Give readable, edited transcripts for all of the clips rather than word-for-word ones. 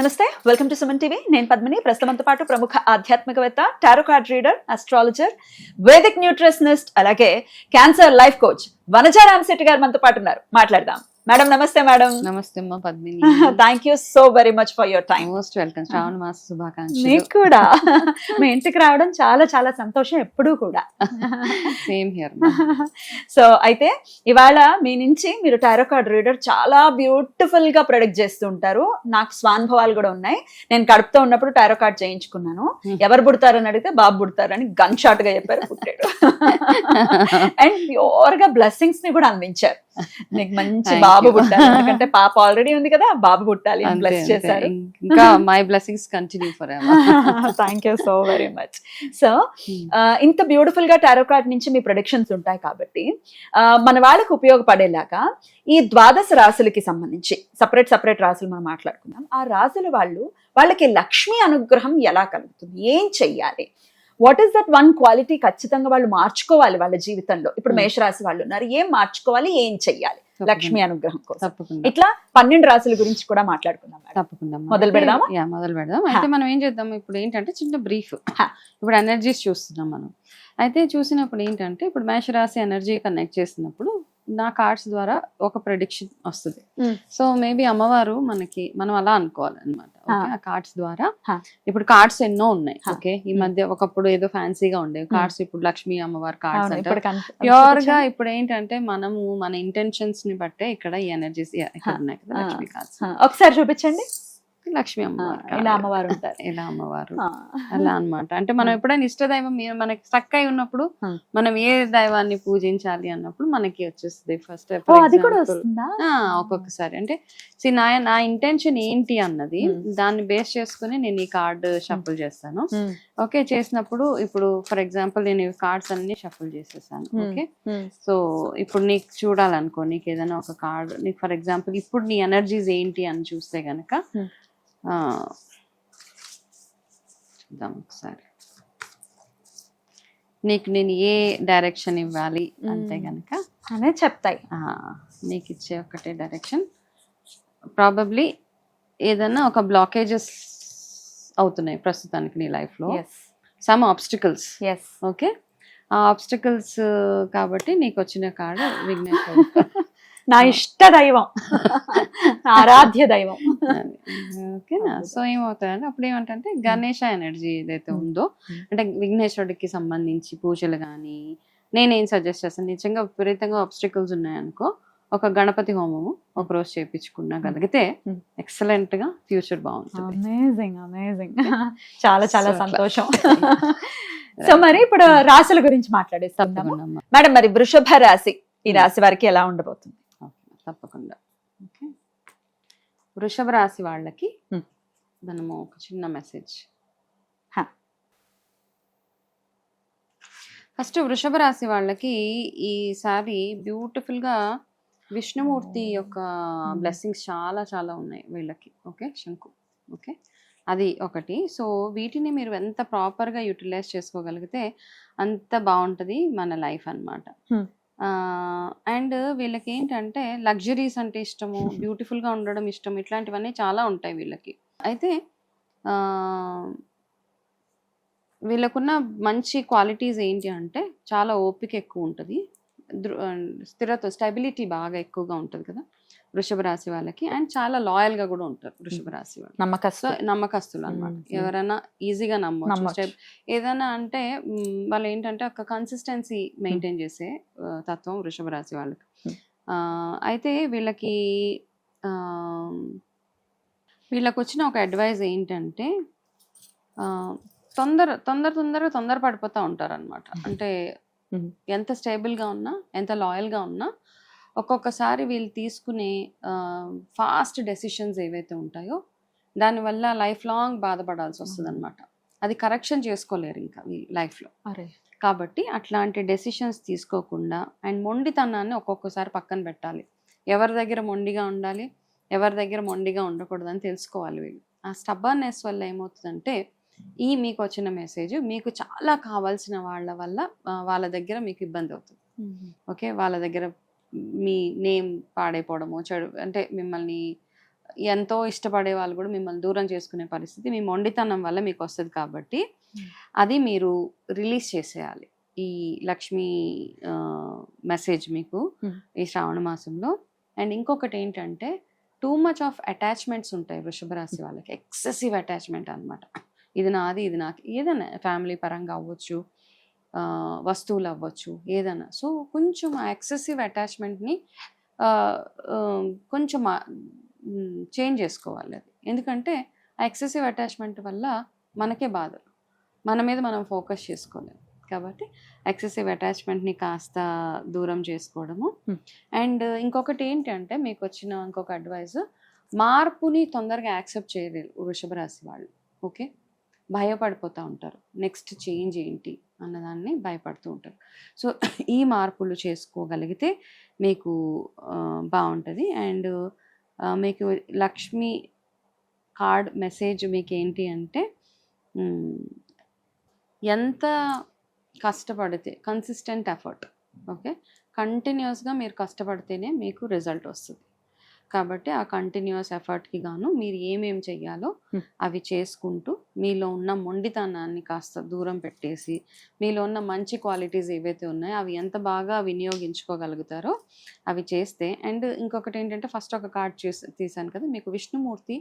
నమస్తే, welcome to Suman TV. నేను పద్మిని. ప్రస్తుతంతో పాటు ప్రముఖ ఆధ్యాత్మికవేత్త, tarot card reader, astrologer, Vedic nutritionist, అలాగే cancer life coach Vanaja Ramasetti గారు మనతో పాటు ఉన్నారు. మాట్లాడదాం. మేడం నమస్తే. మేడం నమస్తే అమ్మా Padmini. Thank you so very much for your time. Most welcome. శ్రావణ మాస శుభాకాంక్షలు. మీకు కూడా మీ ఇంటికి రావడం చాలా చాలా సంతోషం ఎప్పుడూ కూడా. Same here. సో అయితే ఇవాళ మీ నుంచి మీరు టారో కార్డ్ రీడర్ చాలా బ్యూటిఫుల్ గా ప్రొడక్ట్ చేస్తూ ఉంటారు. నాకు స్వానుభవాలు కూడా ఉన్నాయి. నేను కడుపుతో ఉన్నప్పుడు టారో కార్డ్ చేయించుకున్నాను. ఎవరు పుడతారని అడిగితే బాబు పుడతారని గన్ షాట్ గా చెప్పారు, పుట్టాడు. అండ్ ప్యూర్ గా బ్లెస్సింగ్స్ ని కూడా అందించారు. నీకు మంచి బాబు పుట్టాలి, ఎందుకంటే పాప ఆల్రెడీ ఉంది కదా, బాబు పుట్టాలి అని బ్లెస్ చేశారు. ఇంకా my blessings continue for ever. Thank you so very much. So ఇంత బ్యూటిఫుల్ గా టారో కార్డ్ నుంచి మీ ప్రొడిక్షన్స్ ఉంటాయి కాబట్టి మన వాళ్ళకి ఉపయోగపడేలాగా ఈ ద్వాదశ రాశులకి సంబంధించి సపరేట్ రాశులు మనం మాట్లాడుకుందాం. ఆ రాశుల వాళ్ళకి లక్ష్మీ అనుగ్రహం ఎలా కలుగుతుంది, ఏం చెయ్యాలి, what is that one quality ఖచ్చితంగా వాళ్ళు మార్చుకోవాలి వాళ్ళ జీవితంలో. ఇప్పుడు మేషరాశి వాళ్ళు ఉన్నారు, ఏం మార్చుకోవాలి, ఏం చెయ్యాలి లక్ష్మీ అనుగ్రహం కోసం. ఇట్లా 12 రాశుల గురించి కూడా మాట్లాడుకుందాం. తప్పకుండా మొదలు పెడదామా? మొదలు పెడదాం. అయితే మనం ఏం చేద్దాం, ఇప్పుడు ఏంటంటే చిన్న బ్రీఫ్. ఇప్పుడు ఎనర్జీస్ చూస్తున్నాం మనం. అయితే చూసినప్పుడు ఏంటంటే ఇప్పుడు మేషరాశి ఎనర్జీ కనెక్ట్ చేసినప్పుడు నా కార్డ్స్ ద్వారా ఒక ప్రెడిక్షన్ వస్తుంది. సో మేబీ అమ్మవారు మనం అలా అనుకోవాలన్నమాట. ఆ కార్డ్స్ ద్వారా ఇప్పుడు కార్డ్స్ ఎన్నో ఉన్నాయి. ఓకే, ఈ మధ్య ఒకప్పుడు ఏదో ఫ్యాన్సీగా ఉండేవి కార్డ్స్, ఇప్పుడు లక్ష్మీ అమ్మవారి కార్డ్స్ అంటే ప్యూర్ గా ఇప్పుడు ఏంటంటే మనము మన ఇంటెన్షన్స్ ని బట్టే ఇక్కడ ఈ ఎనర్జీస్ ఇక్కడ ఉన్నాయి కదా. లక్ష్మీ కార్డ్స్ ఒకసారి చూపించండి. లక్ష్మీ అమ్మవారు, ఇలా అమ్మవారు ఉంటారు, ఇలా అమ్మవారు అలా అన్నమాట. అంటే మనం ఎప్పుడైనా ఇష్ట దైవం మనకి స్టక్ అయి ఉన్నప్పుడు మనం ఏ దైవాన్ని పూజించాలి అన్నప్పుడు మనకి వచ్చేస్తుంది ఫస్ట్. ఒక్కొక్కసారి అంటే నా ఇంటెన్షన్ ఏంటి అన్నది దాన్ని బేస్ చేసుకుని నేను ఈ కార్డ్ షఫుల్ చేస్తాను. ఓకే, చేసినప్పుడు ఇప్పుడు ఫర్ ఎగ్జాంపుల్ నేను ఈ కార్డ్స్ అన్ని షఫుల్ చేసేసాను. ఓకే, సో ఇప్పుడు నీకు చూడాలనుకో, నీకు ఏదైనా ఒక కార్డ్, నీకు ఫర్ ఎగ్జాంపుల్ ఇప్పుడు నీ ఎనర్జీస్ ఏంటి అని చూస్తే గనక చూద్దాం ఒకసారి. నీకు నేను ఏ డైరెక్షన్ ఇవ్వాలి అంటే గనక అనే చెప్తాయి. నీకు ఇచ్చే ఒకటే డైరెక్షన్. ప్రాబబ్లీ ఏదన్నా ఒక బ్లాకేజెస్ అవుతున్నాయి ప్రస్తుతానికి నీ లైఫ్ లో, సమ్ ఆబ్స్టికల్స్. ఓకే, ఆ ఆబ్స్టికల్స్ కాబట్టి నీకు వచ్చిన కార్డు విఘ్నేశ్వరుడు, నా ఇష్ట దైవం, ఆరాధ్య దైవం. ఓకేనా? సో ఏమవుతాయంటే అప్పుడు ఏమంటే గణేష ఎనర్జీ ఏదైతే ఉందో, అంటే విఘ్నేశ్వరుడికి సంబంధించి పూజలు కానీ నేనేం సజెస్ట్ చేస్తాను, నిజంగా విపరీతంగా ఆబ్స్టికల్స్ ఉన్నాయనుకో ఒక గణపతి హోమము ఒక రోజు చేయించుకున్నగలిగితే ఎక్సలెంట్ గా ఫ్యూచర్ బాగుంటుంది. Amazing amazing. చాలా చాలా సంతోషం. సో మరి ఇప్పుడు రాశుల గురించి మాట్లాడేస్తాం మేడం. మరి వృషభ రాశి, ఈ రాశి వారికి ఎలా ఉండబోతుంది? తప్పకుండా. ఓకే, వృషభ రాశి వాళ్ళకి మనము ఒక చిన్న మెసేజ్. ఫస్ట్ వృషభ రాశి వాళ్ళకి ఈసారి బ్యూటిఫుల్ గా విష్ణుమూర్తి యొక్క బ్లెస్సింగ్స్ చాలా చాలా ఉన్నాయి వీళ్ళకి. ఓకే, శంకు. ఓకే, అది ఒకటి. సో వీటిని మీరు ఎంత ప్రాపర్గా యూటిలైజ్ చేసుకోగలిగితే అంత బాగుంటుంది మన లైఫ్ అన్నమాట. అండ్ వీళ్ళకి ఏంటంటే లగ్జరీస్ అంటే ఇష్టము, బ్యూటిఫుల్గా ఉండడం ఇష్టం, ఇట్లాంటివన్నీ చాలా ఉంటాయి వీళ్ళకి. అయితే వీళ్ళకున్న మంచి క్వాలిటీస్ ఏంటి అంటే చాలా ఓపిక ఎక్కువ ఉంటుంది, స్టెబిలిటీ బాగా ఎక్కువగా ఉంటుంది కదా వృషభ రాశి వాళ్ళకి. అండ్ చాలా లాయల్ గా కూడా ఉంటారు వృషభ రాశి వాళ్ళు, నమ్మకస్తులు అన్నమాట. ఎవరైనా ఈజీగా నమ్మవచ్చు. ఏదైనా అంటే వాళ్ళు ఏంటంటే ఒక కన్సిస్టెన్సీ మెయింటైన్ చేసే తత్వం వృషభ రాశి వాళ్ళకి. అయితే వీళ్ళకి వచ్చిన ఒక అడ్వైజ్ ఏంటంటే తొందర పడిపోతూ ఉంటారు అనమాట. అంటే ఎంత స్టేబుల్గా ఉన్నా, ఎంత లాయల్గా ఉన్నా, ఒక్కొక్కసారి వీళ్ళు తీసుకునే ఫాస్ట్ డెసిషన్స్ ఏవైతే ఉంటాయో దానివల్ల లైఫ్ లాంగ్ బాధపడాల్సి వస్తుంది అనమాట. అది కరెక్షన్ చేసుకోలేరు ఇంకా వీళ్ళు లైఫ్లో. కాబట్టి అట్లాంటి డెసిషన్స్ తీసుకోకుండా అండ్ మొండితనాన్ని ఒక్కొక్కసారి పక్కన పెట్టాలి. ఎవరి దగ్గర మొండిగా ఉండాలి, ఎవరి దగ్గర మొండిగా ఉండకూడదని తెలుసుకోవాలి వీళ్ళు. ఆ స్టబ్బర్నెస్ వల్ల ఏమవుతుందంటే మీకు వచ్చిన మెసేజ్ మీకు చాలా కావాల్సిన వాళ్ళ దగ్గర మీకు ఇబ్బంది అవుతుంది. ఓకే, వాళ్ళ దగ్గర మీ నేమ్ పాడైపోవడము, చెడు అంటే మిమ్మల్ని ఎంతో ఇష్టపడే వాళ్ళు కూడా మిమ్మల్ని దూరం చేసుకునే పరిస్థితి మీ మొండితనం వల్ల మీకు వస్తుంది కాబట్టి అది మీరు రిలీజ్ చేసేయాలి ఈ లక్ష్మీ మెసేజ్ మీకు ఈ శ్రావణ మాసంలో. అండ్ ఇంకొకటి ఏంటంటే టూ మచ్ ఆఫ్ అటాచ్మెంట్స్ ఉంటాయి వృషభ రాశి వాళ్ళకి, ఎక్సెసివ్ అటాచ్మెంట్ అనమాట. ఇది నాది, ఇది నాకు, ఏదైనా ఫ్యామిలీ పరంగా అవ్వచ్చు, వస్తువులు అవ్వచ్చు, ఏదైనా. సో కొంచెం ఆ ఎక్సెసివ్ అటాచ్మెంట్ని కొంచెం చేంజ్ చేసుకోవాలి అది. ఎందుకంటే ఆ ఎక్సెసివ్ అటాచ్మెంట్ వల్ల మనకే బాధలు, మన మీద మనం ఫోకస్ చేసుకోలేము. కాబట్టి ఎక్సెసివ్ అటాచ్మెంట్ని కాస్త దూరం చేసుకోవడము. అండ్ ఇంకొకటి ఏంటంటే మీకు వచ్చిన ఇంకొక అడ్వైస్, మార్పుని తొందరగా యాక్సెప్ట్ చేయలేరు వృషభ రాశి వాళ్ళు. ఓకే, భయపడిపోతూ ఉంటారు, నెక్స్ట్ చేంజ్ ఏంటి అన్నదాన్ని భయపడుతూ ఉంటారు. సో ఈ మార్పులు చేసుకోగలిగితే మీకు బాగుంటుంది. అండ్ మీకు లక్ష్మి కార్డ్ మెసేజ్ మీకు ఏంటి అంటే, ఎంత కష్టపడితే కన్సిస్టెంట్ ఎఫర్ట్, ఓకే, కంటిన్యూస్గా మీరు కష్టపడితేనే మీకు రిజల్ట్ వస్తుంది. కాబట్టి ఆ కంటిన్యూస్ ఎఫర్ట్కి గాను మీరు ఏమేమి చెయ్యాలో అవి చేసుకుంటూ మీలో ఉన్న మొండితనాన్ని కాస్త దూరం పెట్టేసి మీలో ఉన్న మంచి క్వాలిటీస్ ఏవైతే ఉన్నాయో అవి ఎంత బాగా వినియోగించుకోగలుగుతారో అవి చేస్తే. అండ్ ఇంకొకటి ఏంటంటే ఫస్ట్ ఒక కార్డ్ తీసాను కదా, మీకు విష్ణుమూర్తి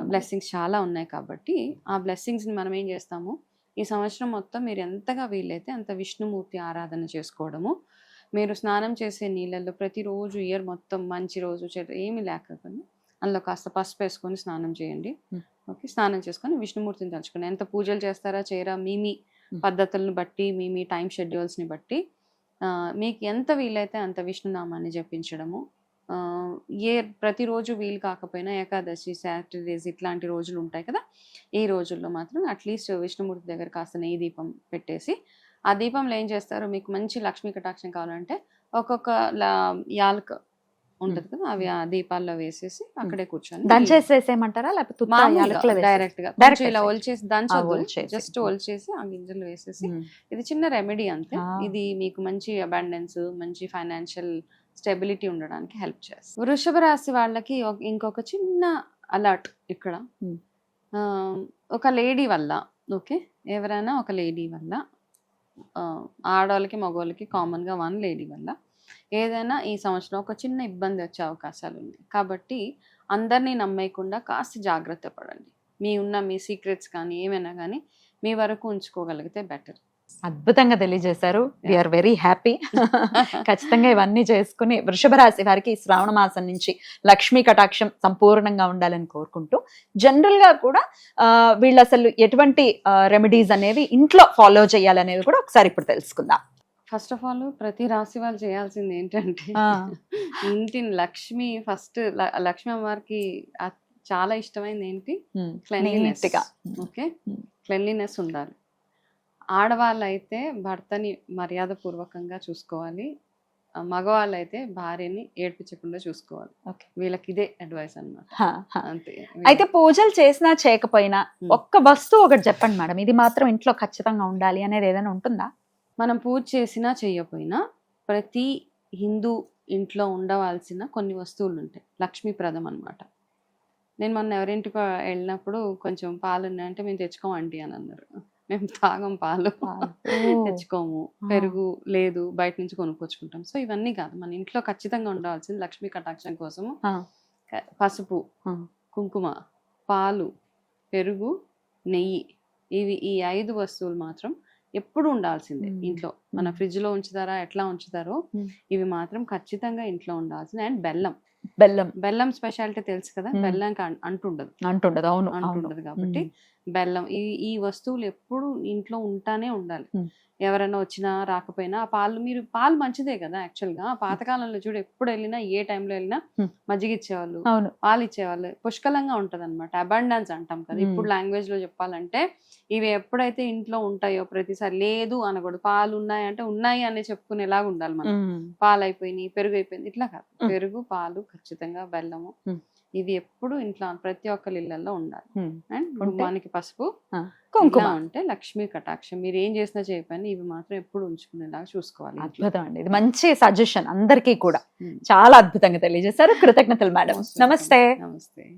బ్లెస్సింగ్స్ చాలా ఉన్నాయి. కాబట్టి ఆ బ్లెస్సింగ్స్ని మనం ఏం చేస్తాము, ఈ సంవత్సరం మొత్తం మీరు ఎంతగా వీలైతే అంత విష్ణుమూర్తి ఆరాధన చేసుకోవడము. మీరు స్నానం చేసే నీళ్ళల్లో ప్రతిరోజు ఇయర్ మొత్తం మంచి రోజు చెడు ఏమీ లేకపోయినా అందులో కాస్త పసుపు వేసుకొని స్నానం చేయండి. ఓకే, స్నానం చేసుకొని విష్ణుమూర్తిని తలుచుకోండి. ఎంత పూజలు చేస్తారా చేయరా మీ పద్ధతులను బట్టి మీ టైం షెడ్యూల్స్ని బట్టి మీకు ఎంత వీలైతే అంత విష్ణునామాన్ని జపించడము. ప్రతిరోజు వీలు కాకపోయినా ఏకాదశి, సాటర్డేస్ ఇట్లాంటి రోజులు ఉంటాయి కదా, ఈ రోజుల్లో మాత్రం అట్లీస్ట్ విష్ణుమూర్తి దగ్గర కాస్త నెయ్యి దీపం పెట్టేసి ఆ దీపంలో ఏం చేస్తారు, మీకు మంచి లక్ష్మీ కటాక్షం కావాలంటే ఒక్కొక్క యాలక ఉంటుంది కదా, అవి ఆ దీపాల్లో వేసేసి అక్కడే కూర్చొని దంచేసేసేయమంటారా లేకపోతే డైరెక్ట్ గా ఇలా ఒలిచేసి జస్ట్ ఒలిచేసి ఆ గింజలు వేసేసి, ఇది చిన్న రెమెడీ అంతే. ఇది మీకు మంచి అబాండెన్స్, మంచి ఫైనాన్షియల్ స్టెబిలిటీ ఉండడానికి హెల్ప్ చేస్తుంది. వృషభ రాశి వాళ్ళకి ఇంకొక చిన్న అలర్ట్ ఇక్కడ, ఒక లేడీ వల్ల, ఓకే, ఎవరైనా ఒక లేడీ వల్ల, ఆడవాళ్ళకి మగవాళ్ళకి కామన్గా వన్ లేడీ వల్ల ఏదైనా ఈ సంవత్సరం ఒక చిన్న ఇబ్బంది వచ్చే అవకాశాలు ఉన్నాయి. కాబట్టి అందరినీ నమ్మేయకుండా కాస్త జాగ్రత్త పడండి. మీ సీక్రెట్స్ కానీ ఏమైనా కానీ మీ వరకు ఉంచుకోగలిగితే బెటర్. అద్భుతంగా తెలియజేశారు. We are very happy. ఖచ్చితంగా ఇవన్నీ చేసుకుని వృషభ రాశి వారికి శ్రావణ మాసం నుంచి లక్ష్మీ కటాక్షం సంపూర్ణంగా ఉండాలని కోరుకుంటూ, జనరల్ గా కూడా వీళ్ళు అసలు ఎటువంటి రెమెడీస్ అనేవి ఇంట్లో ఫాలో చేయాలనేవి కూడా ఒకసారి ఇప్పుడు తెలుసుకుందాం. ఫస్ట్ ఆఫ్ ఆల్ ప్రతి రాశి వాళ్ళు చేయాల్సింది ఏంటంటే ఇంటిని లక్ష్మి ఫస్ట్ లక్ష్మీ అమ్మవారికి చాలా ఇష్టమైంది ఏంటి, క్లెన్లీనెస్. ఓకే, క్లెన్లీనెస్ ఉండాలి. ఆడవాళ్ళు అయితే భర్తని మర్యాద పూర్వకంగా చూసుకోవాలి, మగవాళ్ళు అయితే భార్యని ఏడ్పించకుండా చూసుకోవాలి. వీళ్ళకి ఇదే అడ్వైస్ అన్నమాట. అంతే. అయితే పూజలు చేసినా చేయకపోయినా ఒక్క వస్తువు ఒకటి చెప్పండి మేడం, ఇది మాత్రం ఇంట్లో ఖచ్చితంగా ఉండాలి అనేది ఏదైనా ఉంటుందా? మనం పూజ చేసినా చేయకపోయినా ప్రతి హిందూ ఇంట్లో ఉండవలసిన కొన్ని వస్తువులు ఉంటాయి, లక్ష్మీప్రదం అన్నమాట. నేను మొన్న ఎవరింటికి వెళ్ళినప్పుడు కొంచెం పాలు ఉన్నాయంటే మేము తెచ్చుకోమండి అని అన్నారు. మేము తాగం పాలు, తెచ్చుకోము, పెరుగు లేదు, బయట నుంచి కొనుక్కొచ్చుకుంటాం. సో ఇవన్నీ కాదు, మన ఇంట్లో ఖచ్చితంగా ఉండవలసింది లక్ష్మీ కటాక్షం కోసము పసుపు, కుంకుమ, పాలు, పెరుగు, నెయ్యి, ఈ 5 వస్తువులు మాత్రం ఎప్పుడు ఉండాల్సిందే ఇంట్లో. మన ఫ్రిడ్జ్ లో ఉంచుతారా ఎట్లా ఉంచుతారో ఇవి మాత్రం ఖచ్చితంగా ఇంట్లో ఉండాల్సిందే. అండ్ బెల్లం స్పెషాలిటీ తెలుసు కదా, బెల్లంకి అంటుండదు. అవును, అంటుండదు. కాబట్టి బెల్లం, ఈ వస్తువులు ఎప్పుడు ఇంట్లో ఉంటానే ఉండాలి. ఎవరైనా వచ్చినా రాకపోయినా ఆ పాలు మంచిదే కదా యాక్చువల్గా. పాతకాలంలో చూడు, ఎప్పుడు వెళ్ళినా ఏ టైంలో వెళ్ళినా మజ్జిగ ఇచ్చేవాళ్ళు, పాలు ఇచ్చేవాళ్ళు, పుష్కలంగా ఉంటది అనమాట. అబాండెన్స్ అంటాం కదా ఇప్పుడు లాంగ్వేజ్ లో చెప్పాలంటే. ఇవి ఎప్పుడైతే ఇంట్లో ఉంటాయో ప్రతిసారి లేదు అనకూడదు. పాలు ఉన్నాయి అంటే ఉన్నాయి అని చెప్పుకునేలాగా ఉండాలి మనం. పాలు అయిపోయినాయి, పెరుగు అయిపోయింది, ఇట్లా కాదు. పెరుగు, పాలు, ఖచ్చితంగా బెల్లము, ఇవి ఎప్పుడు ఇంట్లో ప్రతి ఒక్కరి ఇళ్లలో ఉండాలి. అండ్ గుమ్మానికి పసుపు, కుంకుమ. ఇలా ఉంటే లక్ష్మీ కటాక్షం. మీరు ఏం చేసినా చేయకపోయినా ఇవి మాత్రం ఎప్పుడు ఉంచుకునేలాగా చూసుకోవాలి ఇంట్లో. అద్భుతం అండి, ఇది మంచి సజెషన్ అందరికీ కూడా. ఉమ్. చాలా అద్భుతంగా తెలియజేశారు. కృతజ్ఞతలు మేడం. Most welcome. నమస్తే. నమస్తే.